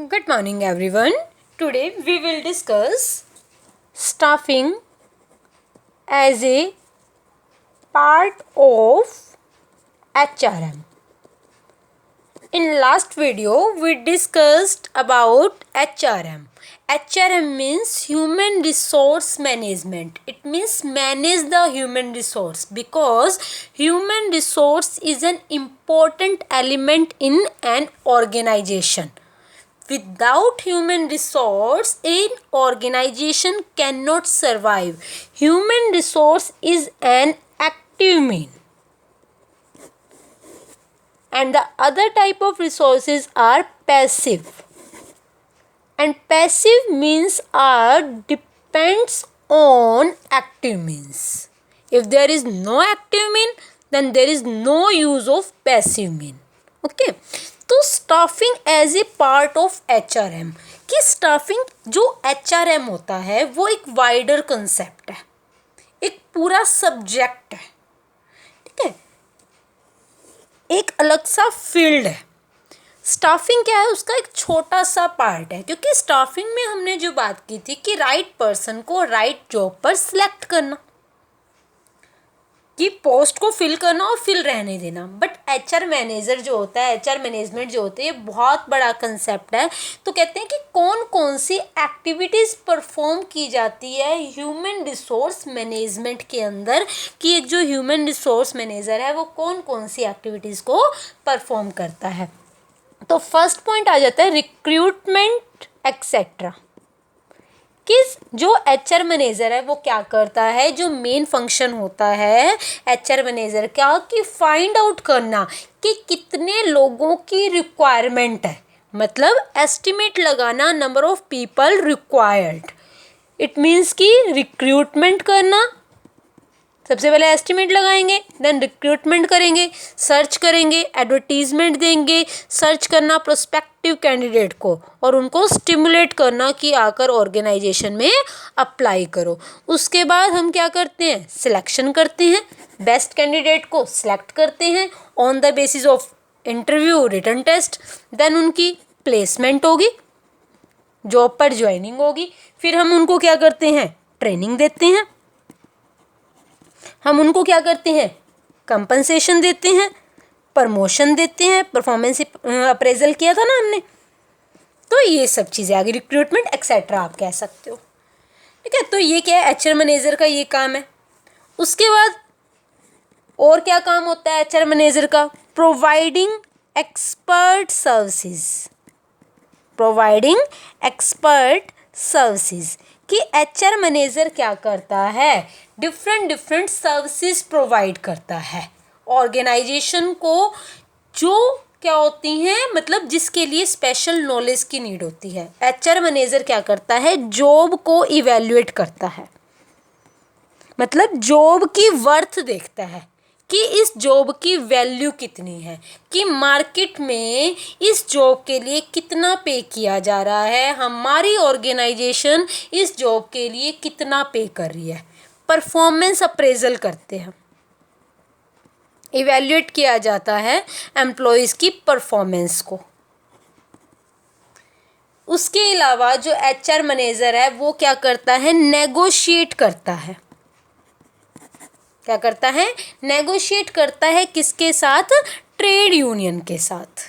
Good morning, everyone. Today we will discuss staffing as a part of HRM. In last video we discussed about HRM. HRM means human resource management. It means manage the human resource, because human resource is an important element in an organization. Without human resource, an organization cannot survive. Human resource is an active mean. And the other type of resources are passive. And passive means are depends on active means. If there is no active mean, then there is no use of passive mean. Okay. तो staffing as a part of HRM, कि staffing जो HRM होता है वो एक wider concept है, एक पूरा सब्जेक्ट है, ठीक है, एक अलग सा फील्ड है. स्टाफिंग क्या है, उसका एक छोटा सा पार्ट है, क्योंकि स्टाफिंग में हमने जो बात की थी कि राइट पर्सन को राइट जॉब पर सिलेक्ट करना, कि पोस्ट को फिल करना और फिल रहने देना. बट HR मैनेजर जो होता है, HR मैनेजमेंट जो होता है, ये बहुत बड़ा कंसेप्ट है. तो कहते हैं कि कौन कौन सी एक्टिविटीज़ परफॉर्म की जाती है ह्यूमन रिसोर्स मैनेजमेंट के अंदर, कि एक जो ह्यूमन रिसोर्स मैनेजर है वो कौन कौन सी एक्टिविटीज़ को परफॉर्म करता है. तो फर्स्ट पॉइंट आ जाता है रिक्रूटमेंट एक्सेट्रा, कि जो HR मैनेजर है वो क्या करता है, जो मेन फंक्शन होता है HR मैनेजर का, कि फाइंड आउट करना कि कितने लोगों की रिक्वायरमेंट है, मतलब एस्टिमेट लगाना number of people required. It means कि रिक्रूटमेंट करना, सबसे पहले एस्टिमेट लगाएंगे, देन रिक्रूटमेंट करेंगे, सर्च करेंगे, एडवर्टीजमेंट देंगे, सर्च करना प्रोस्पेक्टिव कैंडिडेट को और उनको स्टिमुलेट करना कि आकर ऑर्गेनाइजेशन में अप्लाई करो. उसके बाद हम क्या करते हैं, सिलेक्शन करते हैं, बेस्ट कैंडिडेट को सिलेक्ट करते हैं on the basis of interview, written test. Then उनकी प्लेसमेंट होगी, जॉब पर ज्वाइनिंग होगी. फिर हम उनको क्या करते हैं, ट्रेनिंग देते हैं. हम उनको क्या करते हैं, कंपनसेशन देते हैं, प्रमोशन देते हैं, परफॉर्मेंस अप्रेजल किया था ना हमने. तो ये सब चीज़ें आ गई, रिक्रूटमेंट एक्सेट्रा आप कह सकते हो, ठीक है. तो ये क्या है, HR मैनेजर का ये काम है. उसके बाद और क्या काम होता है HR मैनेजर का, providing expert services. Providing expert services, कि HR मैनेजर क्या करता है, डिफरेंट सर्विसेज प्रोवाइड करता है ऑर्गेनाइजेशन को, जो क्या होती हैं, मतलब जिसके लिए स्पेशल नॉलेज की नीड होती है. HR मैनेजर क्या करता है, जॉब को इवेल्युएट करता है, मतलब जॉब की वर्थ देखता है कि इस जॉब की वैल्यू कितनी है, कि मार्केट में इस जॉब के लिए कितना पे किया जा रहा है, हमारी ऑर्गेनाइजेशन इस जॉब के लिए कितना पे कर रही है. परफॉर्मेंस अप्रेजल करते हैं, इवैल्यूएट किया जाता है एम्प्लॉयज़ की परफॉर्मेंस को. उसके अलावा जो HR मैनेजर है वो क्या करता है, नेगोशिएट करता है. क्या करता है, नेगोशिएट करता है किसके साथ, ट्रेड यूनियन के साथ.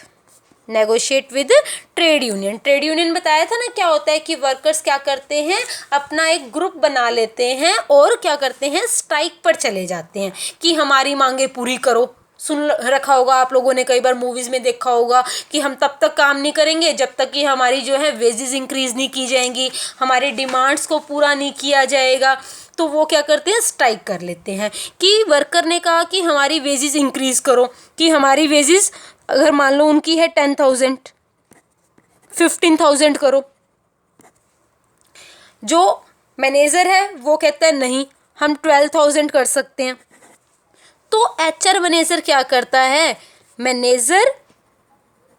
Negotiate with trade union. Trade union बताया था ना क्या होता है, कि वर्कर्स क्या करते हैं, अपना एक ग्रुप बना लेते हैं और क्या करते हैं, स्ट्राइक पर चले जाते हैं कि हमारी मांगे पूरी करो. सुन रखा होगा आप लोगों ने, कई बार मूवीज़ में देखा होगा कि हम तब तक काम नहीं करेंगे जब तक कि हमारी जो है वेजेस इंक्रीज़ नहीं की जाएंगी, हमारे डिमांड्स को पूरा नहीं किया जाएगा. तो वो क्या करते हैं, स्ट्राइक कर लेते हैं, कि वर्कर ने कहा कि हमारी वेजेस इंक्रीज़ करो, कि हमारी वेजेस अगर मान लो उनकी है 10,000, 15,000 करो. जो मैनेजर है वो कहता है नहीं, हम 12,000 कर सकते हैं. तो HR मैनेजर क्या करता है, मैनेजर,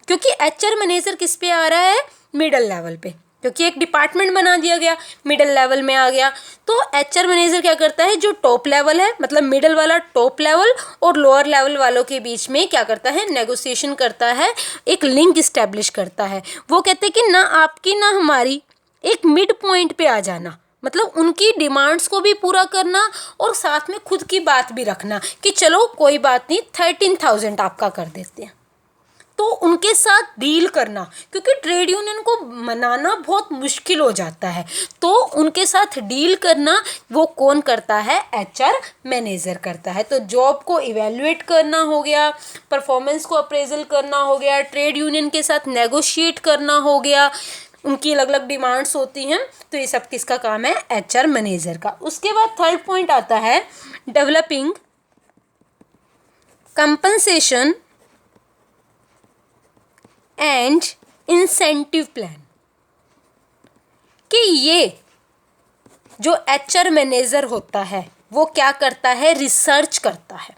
क्योंकि HR मैनेजर किस पे आ रहा है, मिडल लेवल पे, क्योंकि एक डिपार्टमेंट बना दिया गया, मिडिल लेवल में आ गया। तो एचआर मैनेजर क्या करता है, जो टॉप लेवल है, मतलब मिडिल वाला टॉप लेवल और लोअर लेवल वालों के बीच में क्या करता है, नेगोशिएशन करता है, एक लिंक इस्टेब्लिश करता है। वो कहते हैं कि ना आपकी ना हमारी, एक मिड पॉइंट पे आ जाना, मतलब उनकी डिमांड्स को भी पूरा करना और साथ में खुद की बात भी रखना कि चलो कोई बात नहीं 13,000 आपका कर देते हैं। तो उनके साथ डील करना, क्योंकि ट्रेड यूनियन को मनाना बहुत मुश्किल हो जाता है, तो उनके साथ डील करना वो कौन करता है, एचआर मैनेजर करता है। तो जॉब को इवेल्युएट करना हो गया, परफॉर्मेंस को अप्रेजल करना हो गया, ट्रेड यूनियन के साथ नेगोशिएट करना हो गया, उनकी अलग अलग डिमांड्स होती हैं, तो ये सब किसका काम है, एचआर मैनेजर का। उसके बाद थर्ड पॉइंट आता है developing compensation and incentive plan, कि ये जो एचआर मैनेजर होता है वो क्या करता है, रिसर्च करता है।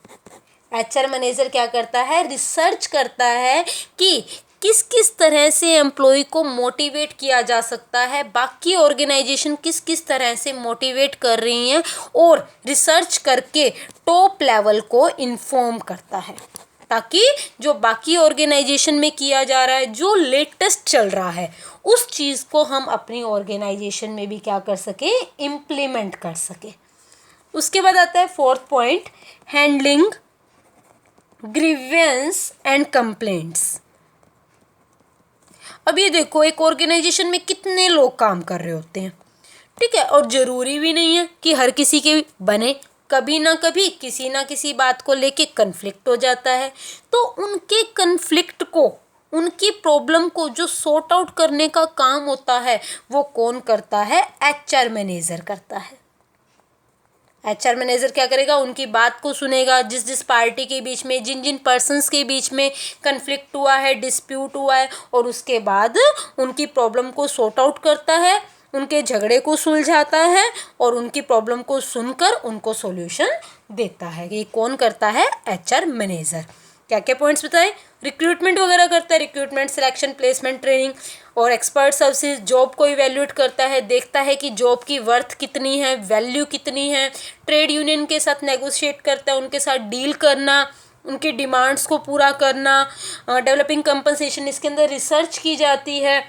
एचआर मैनेजर क्या करता है, रिसर्च करता है कि किस किस तरह से एम्प्लॉय को मोटिवेट किया जा सकता है, बाकी ऑर्गेनाइजेशन किस किस तरह से मोटिवेट कर रही हैं, और रिसर्च करके टॉप लेवल को इन्फॉर्म करता है, ताकि जो बाकी ऑर्गेनाइजेशन में किया जा रहा है, जो लेटेस्ट चल रहा है, उस चीज़ को हम अपनी ऑर्गेनाइजेशन में भी क्या कर सके, इम्प्लीमेंट कर सके। उसके बाद आता है fourth point, handling grievance and complaints. अब ये देखो, एक ऑर्गेनाइजेशन में कितने लोग काम कर रहे होते हैं, ठीक है, और ज़रूरी भी नहीं है कि हर किसी के बने, कभी ना कभी किसी ना किसी बात को लेके कन्फ्लिक्ट हो जाता है, तो उनके कन्फ्लिक्ट को, उनकी प्रॉब्लम को जो सॉर्ट आउट करने का काम होता है वो कौन करता है, एचआर मैनेजर करता है। एचआर मैनेजर क्या करेगा, उनकी बात को सुनेगा, जिस जिस पार्टी के बीच में, जिन जिन पर्सन्स के बीच में कन्फ्लिक्ट हुआ है, डिस्प्यूट हुआ है, और उसके बाद उनकी प्रॉब्लम को सॉर्ट आउट करता है, उनके झगड़े को सुलझाता है, और उनकी प्रॉब्लम को सुनकर उनको सॉल्यूशन देता है। ये कौन करता है, एचआर मैनेजर। क्या क्या पॉइंट्स बताए, रिक्रूटमेंट वगैरह करता है, रिक्रूटमेंट, सिलेक्शन, प्लेसमेंट, ट्रेनिंग और एक्सपर्ट सर्विसेज, जॉब को इवैल्यूएट करता है, देखता है कि जॉब की वर्थ कितनी है, वैल्यू कितनी है, ट्रेड यूनियन के साथ नेगोशिएट करता है, उनके साथ डील करना, उनकी डिमांड्स को पूरा करना। डेवलपिंग कंपनसेशन, इसके अंदर रिसर्च की जाती है,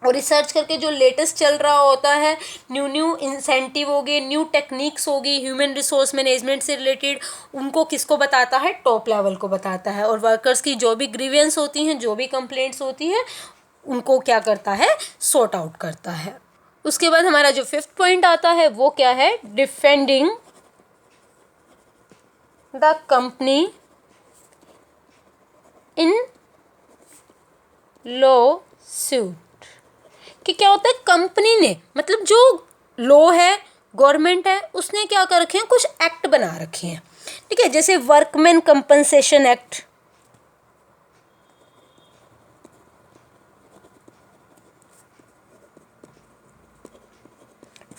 और रिसर्च करके जो लेटेस्ट चल रहा होता है, न्यू इंसेंटिव हो गए, न्यू टेक्निक्स होगी, ह्यूमन रिसोर्स मैनेजमेंट से रिलेटेड, उनको किसको बताता है, टॉप लेवल को बताता है, और वर्कर्स की जो भी ग्रीवेंस होती हैं, जो भी कंप्लेंट्स होती है, उनको क्या करता है, सॉर्ट आउट करता है। उसके बाद हमारा जो फिफ्थ पॉइंट आता है वो क्या है, defending the company in law suit, कि क्या होता है, कंपनी ने, मतलब जो लॉ है, गवर्नमेंट है, उसने क्या कर रखे हैं, कुछ एक्ट बना रखे हैं, ठीक है, जैसे workman compensation act,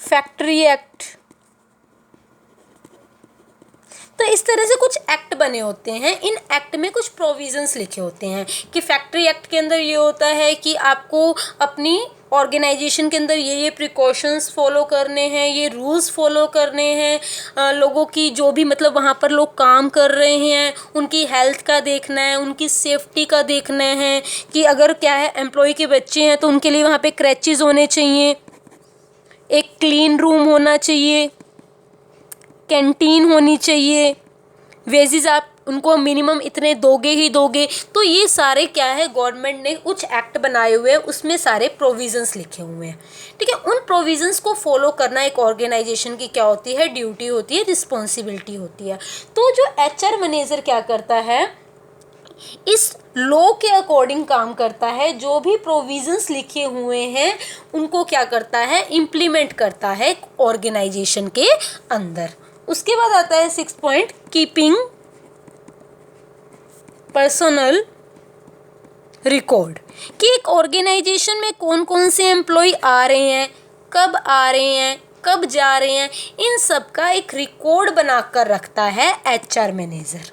factory act. तो इस तरह से कुछ एक्ट बने होते हैं, इन एक्ट में कुछ प्रोविजंस लिखे होते हैं कि फैक्ट्री एक्ट के अंदर ये होता है कि आपको अपनी ऑर्गेनाइजेशन के अंदर ये प्रिकॉशंस फॉलो करने हैं, ये रूल्स फॉलो करने हैं, लोगों की जो भी, मतलब वहाँ पर लोग काम कर रहे हैं, उनकी हेल्थ का देखना है, उनकी सेफ्टी का देखना है, कि अगर क्या है, एम्प्लॉय के बच्चे हैं तो उनके लिए वहाँ पे क्रैचेस होने चाहिए, एक क्लीन रूम होना चाहिए, कैंटीन होनी चाहिए, वेजेस आप उनको मिनिमम इतने दोगे ही दोगे। तो ये सारे क्या है, गवर्नमेंट ने कुछ एक्ट बनाए हुए हैं, उसमें सारे प्रोविजंस लिखे हुए हैं, ठीक है। उन प्रोविजंस को फॉलो करना एक ऑर्गेनाइजेशन की क्या होती है, ड्यूटी होती है, रिस्पॉन्सिबिलिटी होती है। तो जो एचआर मैनेजर क्या करता है, इस लॉ के अकॉर्डिंग काम करता है, जो भी प्रोविजंस लिखे हुए हैं उनको क्या करता है, इम्प्लीमेंट करता है ऑर्गेनाइजेशन के अंदर। उसके बाद आता है six point, keeping personal record, कि एक ऑर्गेनाइजेशन में कौन कौन से एम्प्लॉय आ रहे हैं, कब आ रहे हैं, कब जा रहे हैं, इन सब का एक रिकॉर्ड बनाकर रखता है एचआर मैनेजर।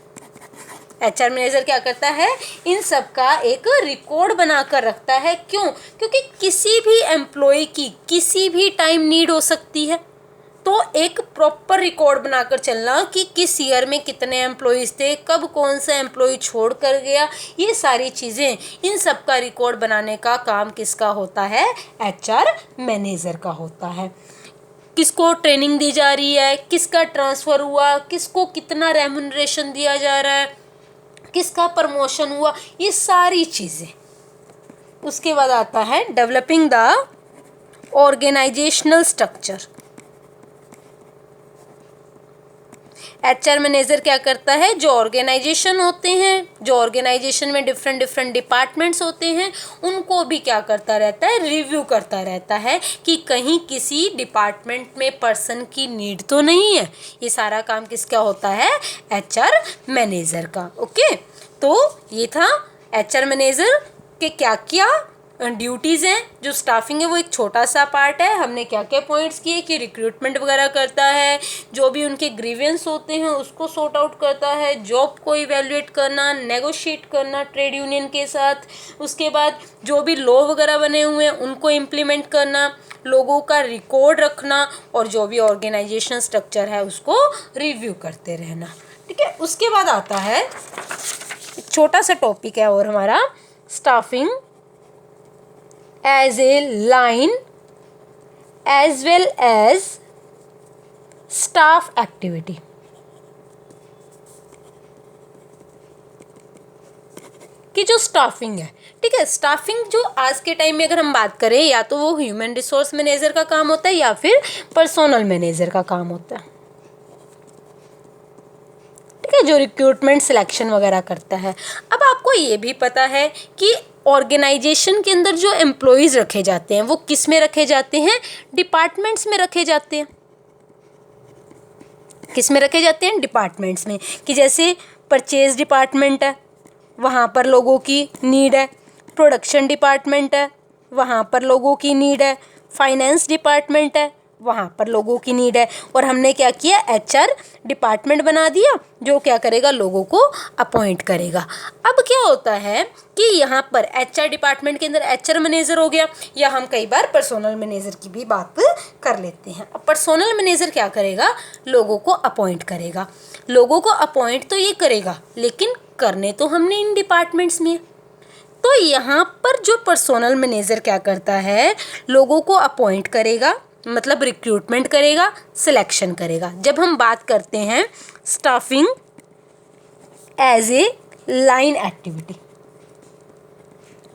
एचआर मैनेजर क्या करता है, इन सब का एक रिकॉर्ड बनाकर रखता है। क्यों? क्योंकि किसी भी एम्प्लॉय की किसी भी टाइम नीड हो सकती है, तो एक प्रॉपर रिकॉर्ड बनाकर चलना कि किस ईयर में कितने एम्प्लॉयज़ थे, कब कौन सा एम्प्लॉय छोड़ कर गया, ये सारी चीज़ें, इन सब का रिकॉर्ड बनाने का काम किसका होता है, एचआर मैनेजर का होता है। किसको ट्रेनिंग दी जा रही है, किसका ट्रांसफ़र हुआ, किसको कितना रेम्यूनरेशन दिया जा रहा है, किसका प्रमोशन हुआ, ये सारी चीज़ें। उसके बाद आता है developing the organisational structure. HR manager क्या करता है, जो ऑर्गेनाइजेशन होते हैं, जो ऑर्गेनाइजेशन में डिफरेंट डिफरेंट डिपार्टमेंट्स होते हैं, उनको भी क्या करता रहता है, रिव्यू करता रहता है कि कहीं किसी डिपार्टमेंट में पर्सन की नीड तो नहीं है। ये सारा काम किसका होता है, एचआर मैनेजर का। ओके, तो ये था एचआर मैनेजर के क्या क्या ड्यूटीज़ हैं। जो स्टाफिंग है वो एक छोटा सा पार्ट है। हमने क्या क्या पॉइंट्स किए कि रिक्रूटमेंट वगैरह करता है, जो भी उनके ग्रीवेंस होते हैं उसको सॉर्ट आउट करता है, जॉब को इवेल्युएट करना, नेगोशिएट करना ट्रेड यूनियन के साथ, उसके बाद जो भी लॉ वगैरह बने हुए हैं उनको इम्प्लीमेंट करना, लोगों का रिकॉर्ड रखना, और जो भी ऑर्गेनाइजेशन स्ट्रक्चर है उसको रिव्यू करते रहना। ठीक है, उसके बाद आता है एक छोटा सा टॉपिक है और हमारा staffing as a line as well as staff activity। कि जो स्टाफिंग है, ठीक है, स्टाफिंग जो आज के टाइम में अगर हम बात करें, या तो वो ह्यूमन रिसोर्स मैनेजर का काम होता है या फिर पर्सोनल मैनेजर का काम होता है। ठीक है, जो रिक्रूटमेंट सिलेक्शन वगैरह करता है। अब आपको ये भी पता है कि ऑर्गेनाइजेशन के अंदर जो एम्प्लॉयज़ रखे जाते हैं वो किस में रखे जाते हैं, डिपार्टमेंट्स में रखे जाते हैं। किस में रखे जाते हैं, डिपार्टमेंट्स में। कि जैसे परचेज डिपार्टमेंट है, वहाँ पर लोगों की नीड है। प्रोडक्शन डिपार्टमेंट है, वहाँ पर लोगों की नीड है। फाइनेंस डिपार्टमेंट है, वहाँ पर लोगों की नीड है। और हमने क्या किया, एचआर डिपार्टमेंट बना दिया जो क्या करेगा, लोगों को अपॉइंट करेगा। अब क्या होता है कि यहाँ पर एचआर डिपार्टमेंट के अंदर एचआर मैनेजर हो गया, या हम कई बार पर्सोनल मैनेजर की भी बात कर लेते हैं। अब पर्सोनल मैनेजर क्या करेगा, लोगों को अपॉइंट करेगा। लोगों को अपॉइंट तो ये करेगा, लेकिन करने तो हमने इन डिपार्टमेंट्स में। तो यहाँ पर जो पर्सोनल मैनेजर क्या करता है, लोगों को अपॉइंट करेगा, मतलब रिक्रूटमेंट करेगा, सिलेक्शन करेगा। जब हम बात करते हैं staffing as a line activity,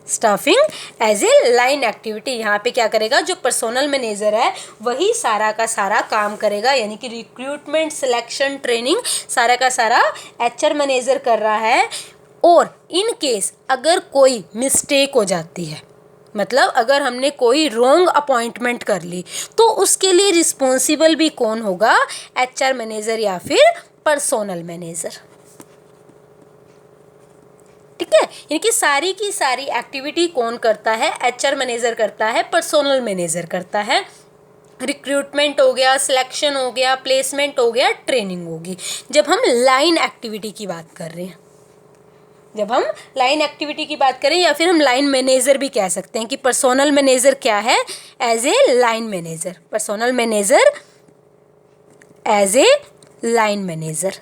staffing as a line activity, यहाँ पे क्या करेगा, जो पर्सोनल मैनेजर है वही सारा का सारा काम करेगा। यानी कि रिक्रूटमेंट, सिलेक्शन, ट्रेनिंग सारा का सारा एचआर मैनेजर कर रहा है। और इन केस अगर कोई मिस्टेक हो जाती है, मतलब अगर हमने कोई रॉन्ग अपॉइंटमेंट कर ली, तो उसके लिए रिस्पॉन्सिबल भी कौन होगा, एचआर मैनेजर या फिर पर्सोनल मैनेजर। ठीक है, यानी कि सारी की सारी एक्टिविटी कौन करता है, एचआर मैनेजर करता है, पर्सोनल मैनेजर करता है। रिक्रूटमेंट हो गया, सिलेक्शन हो गया, प्लेसमेंट हो गया, ट्रेनिंग होगी। जब हम लाइन एक्टिविटी की बात कर रहे हैं, जब हम लाइन एक्टिविटी की बात करें, या फिर हम लाइन मैनेजर भी कह सकते हैं कि पर्सोनल मैनेजर क्या है, as a line manager. Personnel manager as a line manager,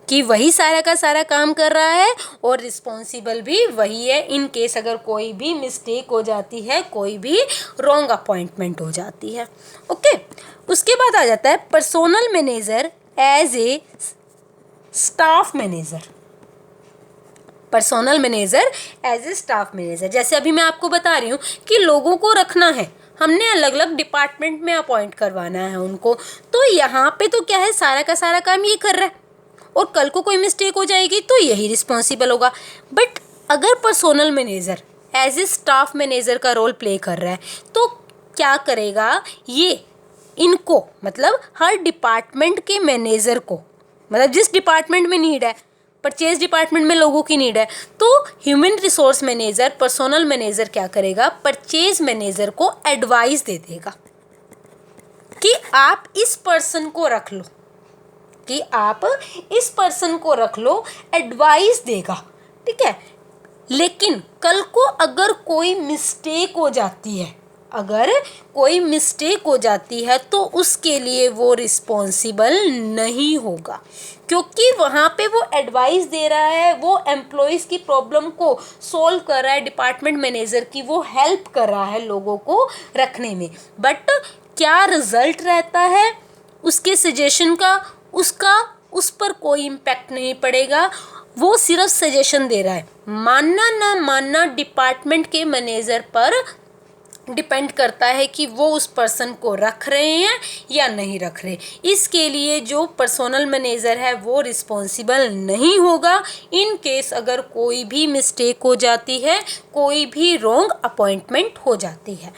कि वही सारा का सारा काम कर रहा है और रिस्पॉन्सिबल भी वही है इन केस अगर कोई भी मिस्टेक हो जाती है, कोई भी रॉन्ग अपॉइंटमेंट हो जाती है। ओके, उसके बाद आ जाता है personnel manager as a staff manager. Personnel manager as a staff manager, जैसे अभी मैं आपको बता रही हूँ कि लोगों को रखना है, हमने अलग अलग डिपार्टमेंट में अपॉइंट करवाना है उनको, तो यहाँ पे तो क्या है, सारा का सारा काम ये कर रहा है, और कल को कोई मिस्टेक हो जाएगी तो यही रिस्पॉन्सिबल होगा। बट अगर personnel manager as a staff manager का रोल प्ले कर रहा है, तो क्या करेगा ये, इनको मतलब हर डिपार्टमेंट के मैनेजर को, मतलब जिस डिपार्टमेंट में नीड है, परचेज डिपार्टमेंट में लोगों की नीड है, तो human resource manager, personnel manager क्या करेगा, परचेज मैनेजर को एडवाइस दे देगा कि आप इस पर्सन को रख लो, कि आप इस पर्सन को रख लो, एडवाइस देगा, ठीक है। लेकिन कल को अगर कोई मिस्टेक हो जाती है, अगर कोई मिस्टेक हो जाती है तो उसके लिए वो रिस्पॉन्सिबल नहीं होगा, क्योंकि वहाँ पे वो एडवाइस दे रहा है, वो एम्प्लॉयज़ की प्रॉब्लम को सॉल्व कर रहा है, डिपार्टमेंट मैनेजर की वो हेल्प कर रहा है लोगों को रखने में। बट क्या रिजल्ट रहता है उसके सजेशन का, उसका उस पर कोई इम्पैक्ट नहीं पड़ेगा, वो सिर्फ सजेशन दे रहा है। मानना ना मानना डिपार्टमेंट के मैनेजर पर डिपेंड करता है कि वो उस पर्सन को रख रहे हैं या नहीं रख रहे। इसके लिए जो पर्सनल मैनेजर है वो रिस्पॉन्सिबल नहीं होगा इन केस अगर कोई भी मिस्टेक हो जाती है, कोई भी रॉन्ग अपॉइंटमेंट हो जाती है।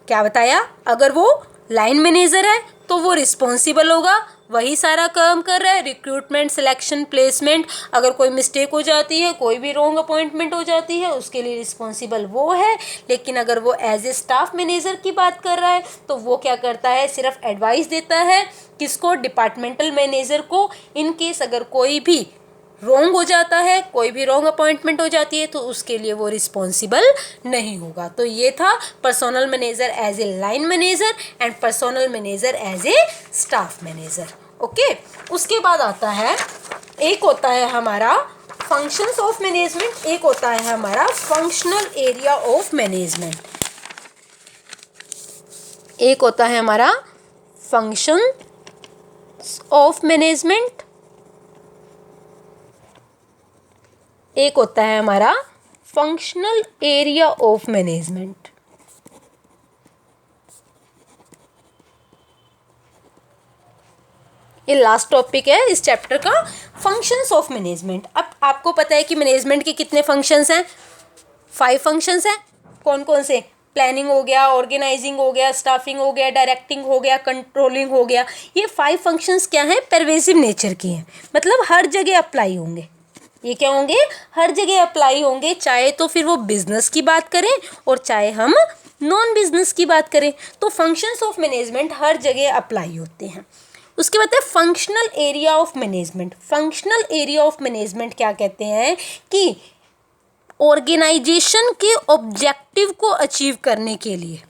क्या बताया, अगर वो लाइन मैनेजर है तो वो रिस्पॉन्सिबल होगा, वही सारा काम कर रहा है, रिक्रूटमेंट, सिलेक्शन, प्लेसमेंट। अगर कोई मिस्टेक हो जाती है, कोई भी रॉन्ग अपॉइंटमेंट हो जाती है, उसके लिए रिस्पॉन्सिबल वो है। लेकिन अगर वो एज ए स्टाफ मैनेजर की बात कर रहा है तो वो क्या करता है, सिर्फ एडवाइस देता है, किसको, डिपार्टमेंटल मैनेजर को। इन केस अगर कोई भी रॉन्ग हो जाता है, कोई भी रॉन्ग अपॉइंटमेंट हो जाती है तो उसके लिए वो रिस्पॉन्सिबल नहीं होगा। तो ये था personnel manager as a line manager and personnel manager as a staff manager. Okay, उसके बाद आता है, एक होता है हमारा फंक्शंस ऑफ मैनेजमेंट, एक होता है हमारा फंक्शनल एरिया ऑफ मैनेजमेंट। एक होता है हमारा फंक्शन ऑफ मैनेजमेंट, एक होता है हमारा फंक्शनल एरिया ऑफ मैनेजमेंट। ये लास्ट टॉपिक है इस चैप्टर का, फंक्शंस ऑफ मैनेजमेंट। अब आपको पता है कि मैनेजमेंट के कितने फंक्शंस हैं, 5 फंक्शंस हैं। कौन कौन से, प्लानिंग हो गया, ऑर्गेनाइजिंग हो गया, स्टाफिंग हो गया, डायरेक्टिंग हो गया, कंट्रोलिंग हो गया। ये 5 फंक्शंस क्या हैं, परवेसिव नेचर के हैं, मतलब हर जगह अप्लाई होंगे। ये क्या होंगे, हर जगह अप्लाई होंगे, चाहे तो फिर वो बिजनेस की बात करें और चाहे हम नॉन बिजनेस की बात करें। तो फंक्शंस ऑफ मैनेजमेंट हर जगह अप्लाई होते हैं। उसके बाद है functional area of management. Functional area of management क्या कहते हैं कि ऑर्गेनाइजेशन के ऑब्जेक्टिव को अचीव करने के लिए,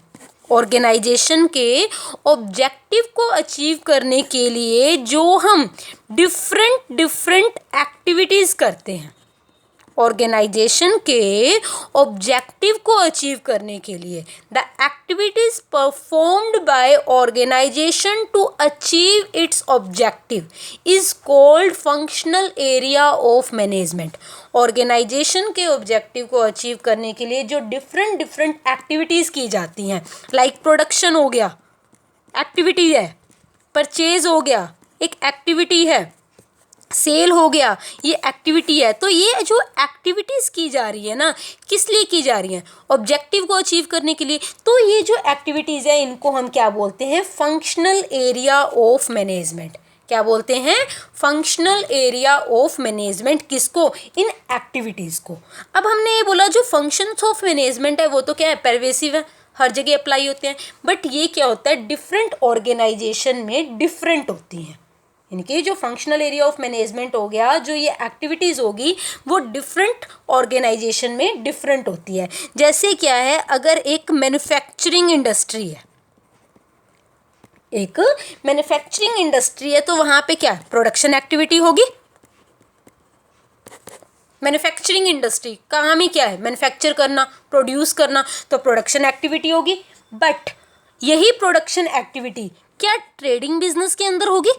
ऑर्गेनाइजेशन के ऑब्जेक्टिव को अचीव करने के लिए जो हम डिफरेंट एक्टिविटीज़ करते हैं, ऑर्गेनाइजेशन के ऑब्जेक्टिव को अचीव करने के लिए the activities performed by organisation to achieve its objective is called functional area of management. Organisation के ऑब्जेक्टिव को अचीव करने के लिए जो डिफरेंट एक्टिविटीज़ की जाती हैं, लाइक प्रोडक्शन हो गया, एक्टिविटी है, परचेज हो गया, एक एक्टिविटी है, सेल हो गया, ये एक्टिविटी है। तो ये जो एक्टिविटीज़ की जा रही है ना, किस लिए की जा रही हैं, ऑब्जेक्टिव को अचीव करने के लिए। तो ये जो एक्टिविटीज़ है इनको हम क्या बोलते हैं, फंक्शनल एरिया ऑफ मैनेजमेंट। क्या बोलते हैं, फंक्शनल एरिया ऑफ मैनेजमेंट। किसको, इन एक्टिविटीज़ को। अब हमने ये बोला जो फंक्शंस ऑफ मैनेजमेंट है वो तो क्या है, परवेसिव है, हर जगह अप्लाई होते हैं। बट ये क्या होता है, डिफरेंट ऑर्गेनाइजेशन में डिफरेंट होती हैं। इनके जो फंक्शनल एरिया ऑफ मैनेजमेंट हो गया, जो ये एक्टिविटीज़ होगी वो डिफरेंट ऑर्गेनाइजेशन में डिफरेंट होती है। जैसे क्या है, अगर एक मैन्युफैक्चरिंग इंडस्ट्री है, एक मैन्युफैक्चरिंग इंडस्ट्री है तो वहाँ पे क्या प्रोडक्शन एक्टिविटी होगी। मैन्युफैक्चरिंग इंडस्ट्री काम ही क्या है, मैन्युफैक्चर करना, प्रोड्यूस करना, तो प्रोडक्शन एक्टिविटी होगी। बट यही प्रोडक्शन एक्टिविटी क्या ट्रेडिंग बिजनेस के अंदर होगी।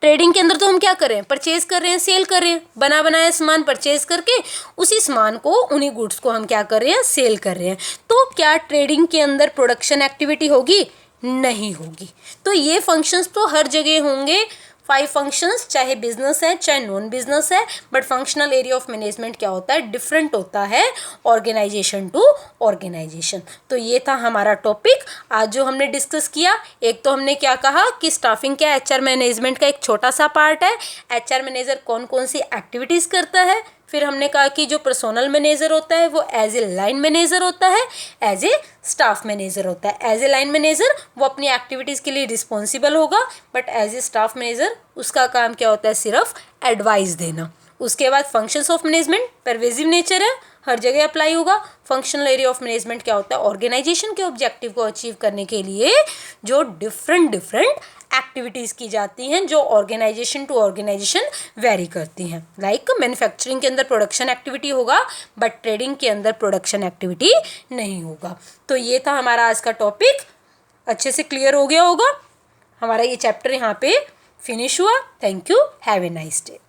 ट्रेडिंग के अंदर तो हम क्या कर रहे हैं, परचेज कर रहे हैं, सेल कर रहे हैं, बना बनाया सामान परचेज करके उसी सामान को, उन्हीं गुड्स को हम क्या कर रहे हैं, सेल कर रहे हैं। तो क्या ट्रेडिंग के अंदर प्रोडक्शन एक्टिविटी होगी, नहीं होगी। तो ये फंक्शंस तो हर जगह होंगे, 5 फंक्शंस, चाहे बिजनेस है चाहे नॉन बिजनेस है। But functional area of management क्या होता है, डिफरेंट होता है ऑर्गेनाइजेशन टू ऑर्गेनाइजेशन। तो ये था हमारा टॉपिक आज जो हमने डिस्कस किया। एक तो हमने क्या कहा कि स्टाफिंग क्या एचआर मैनेजमेंट का एक छोटा सा पार्ट है, एचआर मैनेजर कौन कौन सी एक्टिविटीज़ करता है। फिर हमने कहा कि जो पर्सोनल मैनेजर होता है वो एज ए लाइन मैनेजर होता है, एज ए स्टाफ मैनेजर होता है। एज ए लाइन मैनेजर वो अपनी एक्टिविटीज़ के लिए रिस्पॉन्सिबल होगा, but as a staff manager उसका काम क्या होता है, सिर्फ एडवाइस देना। उसके बाद functions of management pervasive nature है, हर जगह अप्लाई होगा। फंक्शनल एरिया ऑफ मैनेजमेंट क्या होता है, ऑर्गेनाइजेशन के ऑब्जेक्टिव को अचीव करने के लिए जो डिफरेंट एक्टिविटीज़ की जाती हैं, जो ऑर्गेनाइजेशन टू ऑर्गेनाइजेशन वेरी करती हैं। लाइक मैन्युफैक्चरिंग के अंदर प्रोडक्शन एक्टिविटी होगा, बट ट्रेडिंग के अंदर प्रोडक्शन एक्टिविटी नहीं होगा। तो ये था हमारा आज का टॉपिक, अच्छे से क्लियर हो गया होगा। हमारा ये चैप्टर यहाँ पे फिनिश हुआ। Thank you, have a nice day.